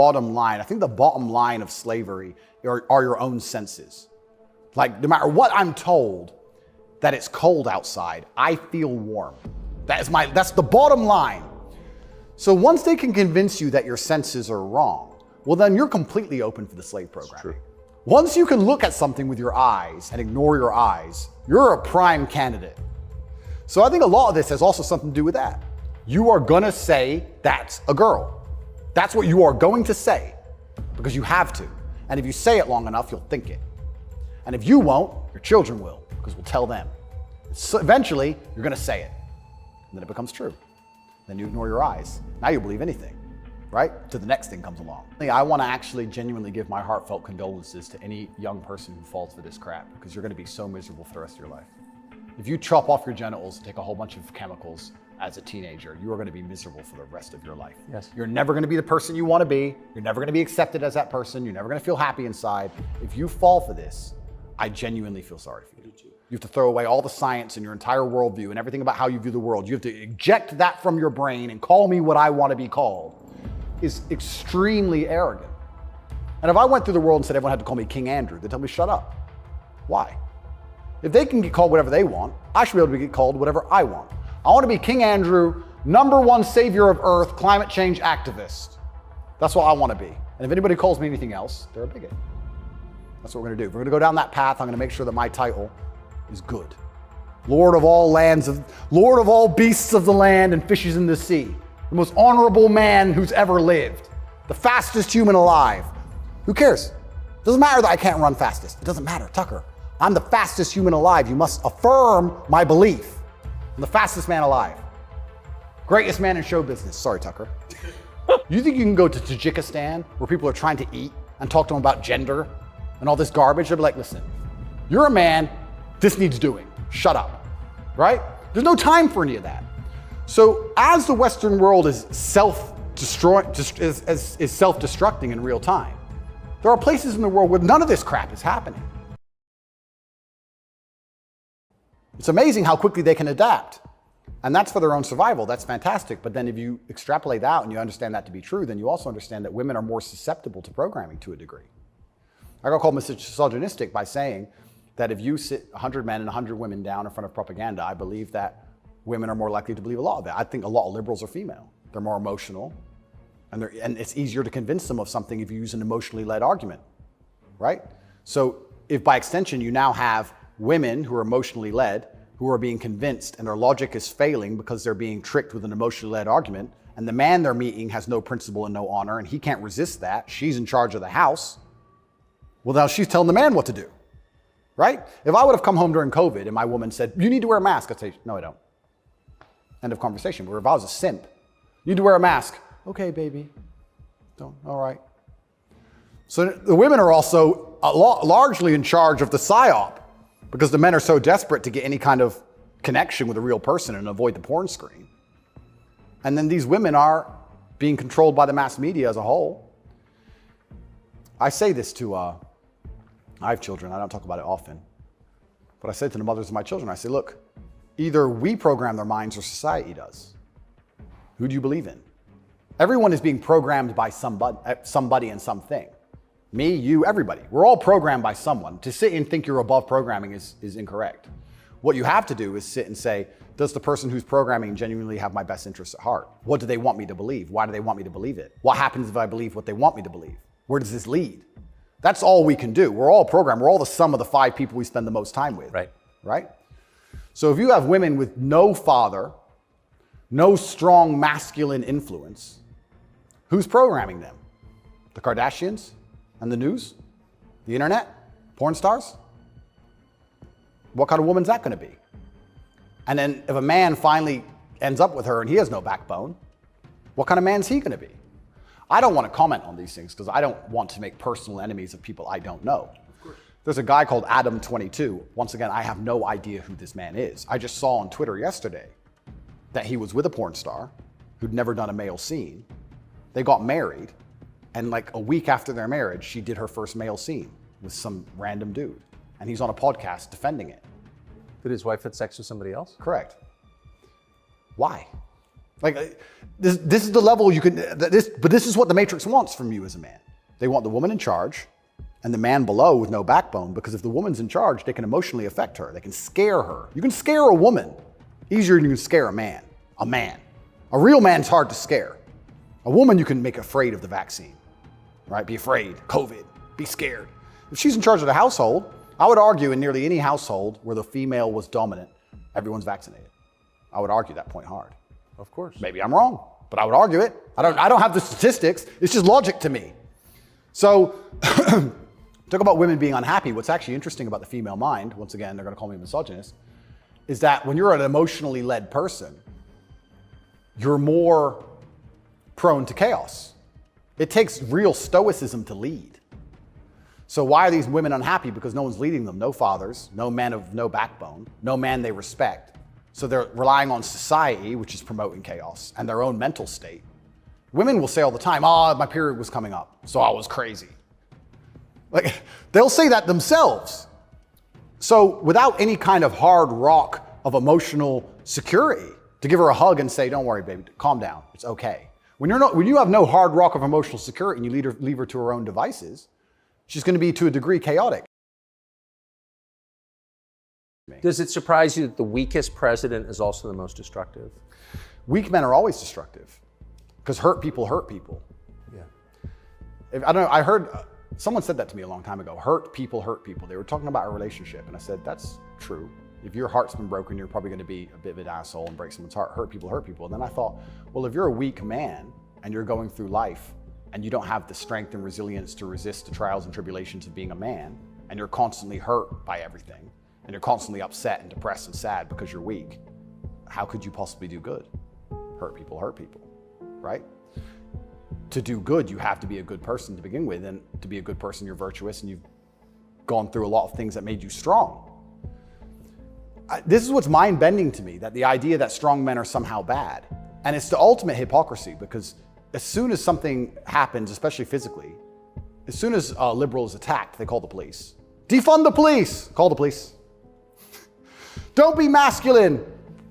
bottom line. I think the bottom line of slavery are your own senses. Like, no matter what I'm told, that it's cold outside, I feel warm. That's the bottom line. So once they can convince you that your senses are wrong, well, then you're completely open for the slave program. Once you can look at something with your eyes and ignore your eyes, you're a prime candidate. So I think a lot of this has also something to do with that. You are gonna say that's a girl. That's what you are going to say because you have to. And if you say it long enough, you'll think it. And if you won't, your children will, because we'll tell them. So eventually, you're gonna say it. And then it becomes true. Then you ignore your eyes. Now you believe anything, right? Till the next thing comes along. I wanna actually genuinely give my heartfelt condolences to any young person who falls for this crap, because you're gonna be so miserable for the rest of your life. If you chop off your genitals and take a whole bunch of chemicals as a teenager, you are gonna be miserable for the rest of your life. Yes. You're never gonna be the person you wanna be. You're never gonna be accepted as that person. You're never gonna feel happy inside. If you fall for this, I genuinely feel sorry for you. You have to throw away all the science and your entire worldview and everything about how you view the world. You have to eject that from your brain and call me what I want to be called. Is extremely arrogant. And if I went through the world and said everyone had to call me King Andrew, they'd tell me shut up. Why? If they can get called whatever they want, I should be able to get called whatever I want. I want to be King Andrew, #1 savior of Earth, climate change activist. That's what I want to be. And if anybody calls me anything else, they're a bigot. That's what we're going to do. If we're going to go down that path, I'm going to make sure that my title is good. Lord of all beasts of the land and fishes in the sea. The most honorable man who's ever lived. The fastest human alive. Who cares? Doesn't matter that I can't run fastest. It doesn't matter, Tucker. I'm the fastest human alive. You must affirm my belief. I'm the fastest man alive. Greatest man in show business. Sorry, Tucker. You think you can go to Tajikistan where people are trying to eat and talk to them about gender and all this garbage? They'll be like, listen, you're a man, this needs doing. Shut up, right? There's no time for any of that. So as the Western world is self-destructing in real time, there are places in the world where none of this crap is happening. It's amazing how quickly they can adapt. And that's for their own survival. That's fantastic. But then if you extrapolate out and you understand that to be true, then you also understand that women are more susceptible to programming to a degree. I got called misogynistic by saying that if you sit 100 men and 100 women down in front of propaganda, I believe that women are more likely to believe a lot of it. I think a lot of liberals are female. They're more emotional, and it's easier to convince them of something if you use an emotionally led argument, right? So if by extension you now have women who are emotionally led, who are being convinced and their logic is failing because they're being tricked with an emotionally led argument, and the man they're meeting has no principle and no honor, and he can't resist that, she's in charge of the house, well, now she's telling the man what to do, right? If I would have come home during COVID and my woman said, you need to wear a mask, I'd say, no, I don't. End of conversation. Where if I was a simp, you need to wear a mask. Okay, baby. Don't, all right. So the women are also largely in charge of the psyop because the men are so desperate to get any kind of connection with a real person and avoid the porn screen. And then these women are being controlled by the mass media as a whole. I say this to, I have children, I don't talk about it often, but I say to the mothers of my children, I say, look, either we program their minds or society does. Who do you believe in? Everyone is being programmed by somebody and something. Me, you, everybody. We're all programmed by someone. To sit and think you're above programming is incorrect. What you have to do is sit and say, does the person who's programming genuinely have my best interests at heart? What do they want me to believe? Why do they want me to believe it? What happens if I believe what they want me to believe? Where does this lead? That's all we can do. We're all programmed. We're all the sum of the 5 people we spend the most time with. Right? So if you have women with no father, no strong masculine influence, who's programming them? The Kardashians and the news? The internet? Porn stars? What kind of woman's that going to be? And then if a man finally ends up with her and he has no backbone, what kind of man's he going to be? I don't want to comment on these things because I don't want to make personal enemies of people I don't know. There's a guy called Adam22. Once again, I have no idea who this man is. I just saw on Twitter yesterday that he was with a porn star who'd never done a male scene. They got married, and like a week after their marriage, she did her first male scene with some random dude. And he's on a podcast defending it. Did his wife have sex with somebody else? Correct. Why? Like, this is the level you can, but this is what the Matrix wants from you as a man. They want the woman in charge and the man below with no backbone, because if the woman's in charge, they can emotionally affect her. They can scare her. You can scare a woman easier than you can scare a man. A man. A real man's hard to scare. A woman you can make afraid of the vaccine, right? Be afraid, COVID, be scared. If she's in charge of the household, I would argue in nearly any household where the female was dominant, everyone's vaccinated. I would argue that point hard. Of course. Maybe I'm wrong, but I would argue it. I don't have the statistics. It's just logic to me. So talk about women being unhappy. What's actually interesting about the female mind, once again, they're going to call me a misogynist, is that when you're an emotionally led person, you're more prone to chaos. It takes real stoicism to lead. So why are these women unhappy? Because no one's leading them. No fathers, no men of no backbone, no man they respect. So they're relying on society, which is promoting chaos, and their own mental state. Women will say all the time, oh, my period was coming up, so I was crazy. Like, they'll say that themselves. So without any kind of hard rock of emotional security, to give her a hug and say, don't worry, baby, calm down, it's okay. When you have no hard rock of emotional security and you leave her to her own devices, she's going to be to a degree chaotic. Does it surprise you that the weakest president is also the most destructive? Weak men are always destructive because hurt people hurt people. Yeah. I don't know, I heard someone said that to me a long time ago. Hurt people hurt people. They were talking about a relationship, and I said, that's true. If your heart's been broken, you're probably going to be a bit of an asshole and break someone's heart. Hurt people hurt people. And then I thought, well, if you're a weak man and you're going through life and you don't have the strength and resilience to resist the trials and tribulations of being a man, and you're constantly hurt by everything, and you're constantly upset and depressed and sad because you're weak, how could you possibly do good? Hurt people, right? To do good, you have to be a good person to begin with, and to be a good person, you're virtuous and you've gone through a lot of things that made you strong. This is what's mind-bending to me, that the idea that strong men are somehow bad. And it's the ultimate hypocrisy, because as soon as something happens, especially physically, as soon as a liberal is attacked, they call the police. Defund the police! Call the police. Don't be masculine.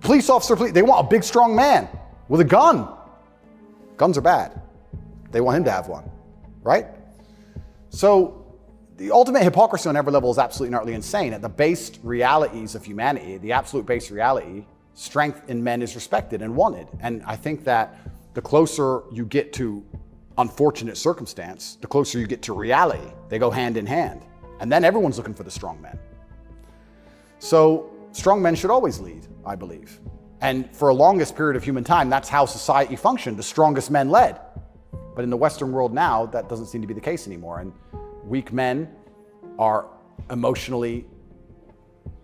Police officer, please. They want a big, strong man with a gun. Guns are bad. They want him to have one, right? So the ultimate hypocrisy on every level is absolutely and utterly insane. At the base realities of humanity, the absolute base reality, strength in men is respected and wanted. And I think that the closer you get to unfortunate circumstance, the closer you get to reality. They go hand in hand. And then everyone's looking for the strong men. So strong men should always lead, I believe. And for a longest period of human time, that's how society functioned. The strongest men led. But in the Western world now, that doesn't seem to be the case anymore. And weak men are emotionally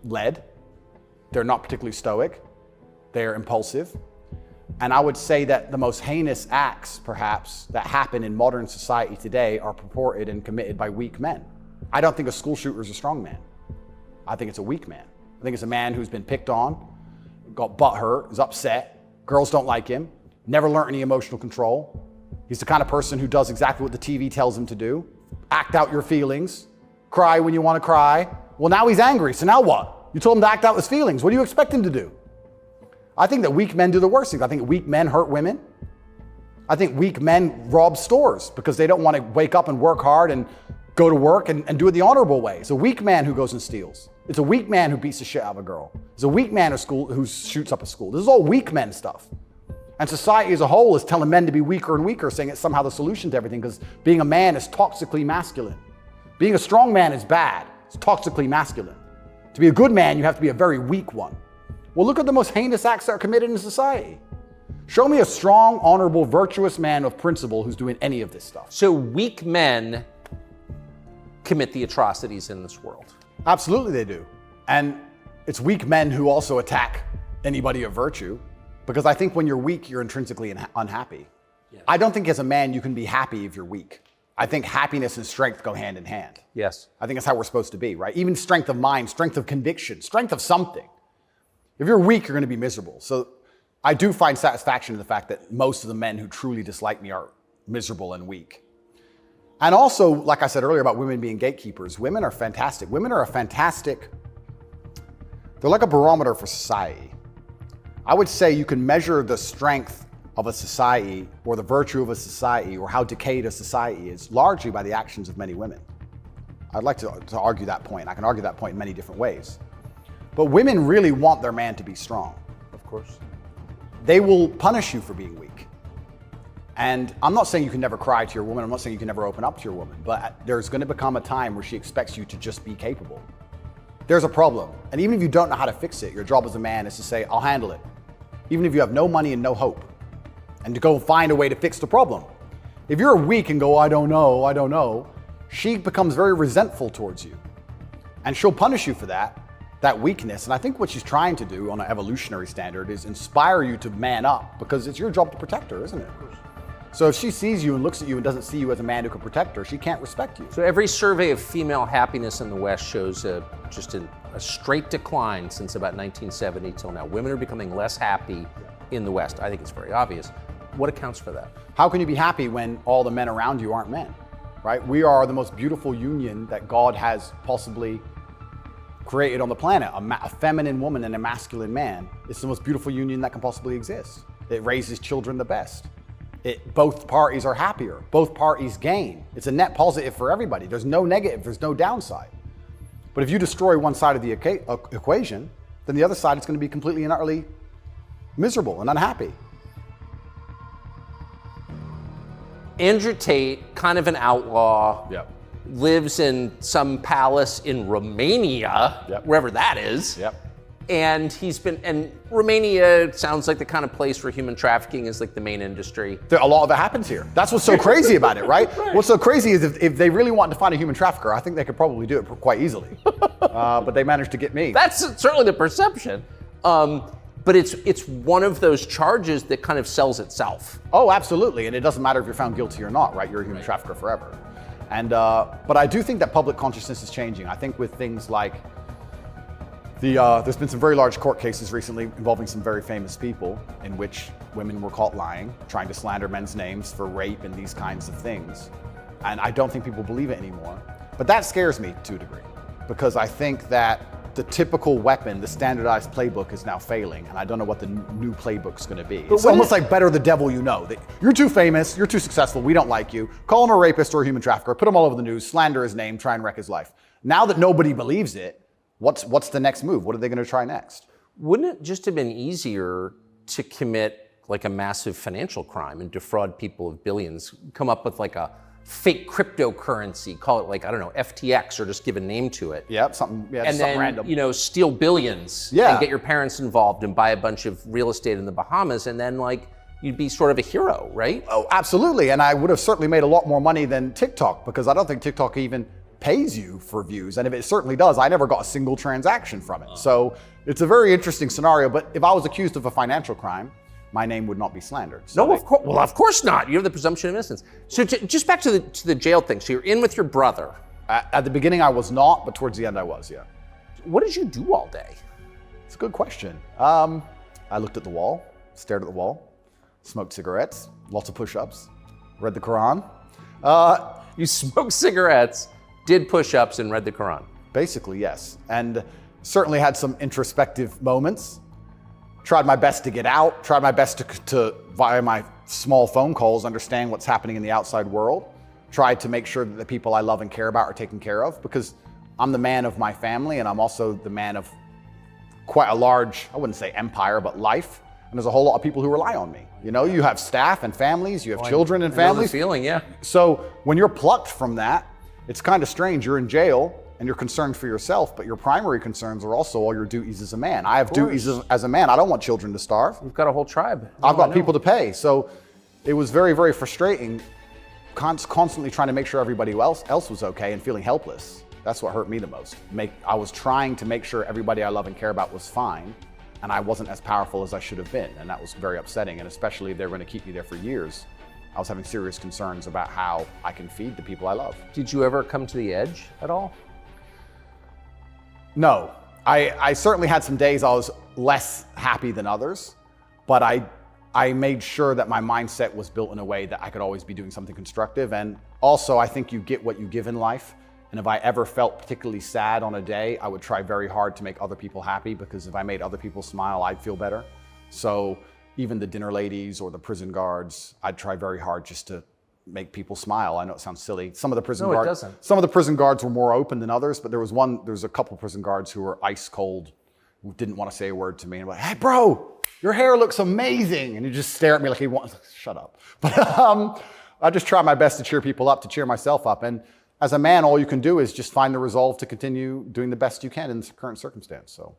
led. They're not particularly stoic. They're impulsive. And I would say that the most heinous acts, perhaps, that happen in modern society today are purported and committed by weak men. I don't think a school shooter is a strong man. I think it's a weak man. I think it's a man who's been picked on, got butthurt, is upset, girls don't like him, never learned any emotional control. He's the kind of person who does exactly what the TV tells him to do. Act out your feelings, cry when you want to cry. Well, now he's angry, so now what? You told him to act out his feelings. What do you expect him to do? I think that weak men do the worst things. I think weak men hurt women. I think weak men rob stores because they don't want to wake up and work hard and go to work and do it the honorable way. It's a weak man who goes and steals. It's a weak man who beats the shit out of a girl. It's a weak man who shoots up a school. This is all weak men stuff. And society as a whole is telling men to be weaker and weaker, saying it's somehow the solution to everything because being a man is toxically masculine. Being a strong man is bad. It's toxically masculine. To be a good man, you have to be a very weak one. Well, look at the most heinous acts that are committed in society. Show me a strong, honorable, virtuous man of principle who's doing any of this stuff. So weak men commit the atrocities in this world. Absolutely they do. And it's weak men who also attack anybody of virtue, because I think when you're weak, you're intrinsically unhappy. Yes. I don't think as a man you can be happy if you're weak. I think happiness and strength go hand in hand. Yes. I think that's how we're supposed to be, right? Even strength of mind, strength of conviction, strength of something. If you're weak, you're going to be miserable. So I do find satisfaction in the fact that most of the men who truly dislike me are miserable and weak. And also, like I said earlier about women being gatekeepers, women are fantastic. Women are they're like a barometer for society. I would say you can measure the strength of a society or the virtue of a society or how decayed a society is largely by the actions of many women. I'd like to argue that point. I can argue that point in many different ways. But women really want their man to be strong. Of course. They will punish you for being weak. And I'm not saying you can never cry to your woman. I'm not saying you can never open up to your woman. But there's going to become a time where she expects you to just be capable. There's a problem. And even if you don't know how to fix it, your job as a man is to say, I'll handle it. Even if you have no money and no hope. And to go find a way to fix the problem. If you're weak and go, I don't know, she becomes very resentful towards you. And she'll punish you for that weakness. And I think what she's trying to do on an evolutionary standard is inspire you to man up, because it's your job to protect her, isn't it? So if she sees you and looks at you and doesn't see you as a man who can protect her, she can't respect you. So every survey of female happiness in the West shows just a straight decline since about 1970 till now. Women are becoming less happy in the West. I think it's very obvious. What accounts for that? How can you be happy when all the men around you aren't men, right? We are the most beautiful union that God has possibly created on the planet. A feminine woman and a masculine man. It's the most beautiful union that can possibly exist. It raises children the best. Both parties are happier. Both parties gain. It's a net positive for everybody. There's no negative, there's no downside. But if you destroy one side of the equation, then the other side is going to be completely and utterly miserable and unhappy. Andrew Tate, kind of an outlaw, Yep. lives in some palace in Romania, Yep. wherever that is. Yep. And Romania sounds like the kind of place where human trafficking is like the main industry. A lot of it happens here. That's what's so crazy about it, right? What's so crazy is if they really wanted to find a human trafficker, I think they could probably do it quite easily. But they managed to get me. That's certainly the perception. But it's one of those charges that kind of sells itself. Oh, absolutely. And it doesn't matter if you're found guilty or not, right? You're a human trafficker forever. And but I do think that public consciousness is changing. I think with things like there's been some very large court cases recently involving some very famous people in which women were caught lying, trying to slander men's names for rape and these kinds of things. And I don't think people believe it anymore. But that scares me to a degree, because I think that the typical weapon, the standardized playbook, is now failing, and I don't know what the new playbook's going to be. It's almost like better the devil you know. You're too famous, you're too successful, we don't like you. Call him a rapist or a human trafficker, put him all over the news, slander his name, try and wreck his life. Now that nobody believes it, what's the next move? What are they going to try next? Wouldn't it just have been easier to commit like a massive financial crime and defraud people of billions, come up with like a fake cryptocurrency, call it like, I don't know, FTX, or just give a name to it. Yeah, something random. Steal billions and get your parents involved and buy a bunch of real estate in the Bahamas, and then like you'd be sort of a hero, right? Oh, absolutely. And I would have certainly made a lot more money than TikTok, because I don't think TikTok even pays you for views. And if it certainly does, I never got a single transaction from it. So it's a very interesting scenario. But if I was accused of a financial crime, my name would not be slandered. So of course not. You have the presumption of innocence. So just back to the jail thing. So you're in with your brother. At the beginning, I was not, but towards the end, I was, yeah. What did you do all day? It's a good question. I looked at the wall, stared at the wall, smoked cigarettes, lots of push-ups, read the Quran. You smoked cigarettes, did push-ups, and read the Quran. Basically, yes. And certainly had some introspective moments. Tried my best to get out, tried my best to via my small phone calls, understand what's happening in the outside world. Tried to make sure that the people I love and care about are taken care of, because I'm the man of my family, and I'm also the man of quite a large, I wouldn't say empire, but life. And there's a whole lot of people who rely on me. You know, you have staff and families, you have children and families. I know the feeling, yeah. So when you're plucked from that, it's kind of strange. You're in jail and you're concerned for yourself, but your primary concerns are also all your duties as a man. I have duties as a man. I don't want children to starve. You've got a whole tribe. I've got people to pay. So it was very, very frustrating, constantly trying to make sure everybody else was okay and feeling helpless. That's what hurt me the most. I was trying to make sure everybody I love and care about was fine, and I wasn't as powerful as I should have been. And that was very upsetting. And especially if they're going to keep me there for years, I was having serious concerns about how I can feed the people I love. Did you ever come to the edge at all? No, I certainly had some days I was less happy than others, but I made sure that my mindset was built in a way that I could always be doing something constructive. And also, I think you get what you give in life. And if I ever felt particularly sad on a day, I would try very hard to make other people happy, because if I made other people smile, I'd feel better. So even the dinner ladies or the prison guards, I'd try very hard just to make people smile. I know it sounds silly. Some of the prison guards, it doesn't. Some of the prison guards were more open than others, but there was a couple prison guards who were ice cold, who didn't want to say a word to me. And I'm like, hey, bro, your hair looks amazing. And you just stare at me like he wants, shut up. But I just try my best to cheer people up, to cheer myself up. And as a man, all you can do is just find the resolve to continue doing the best you can in this current circumstance. So.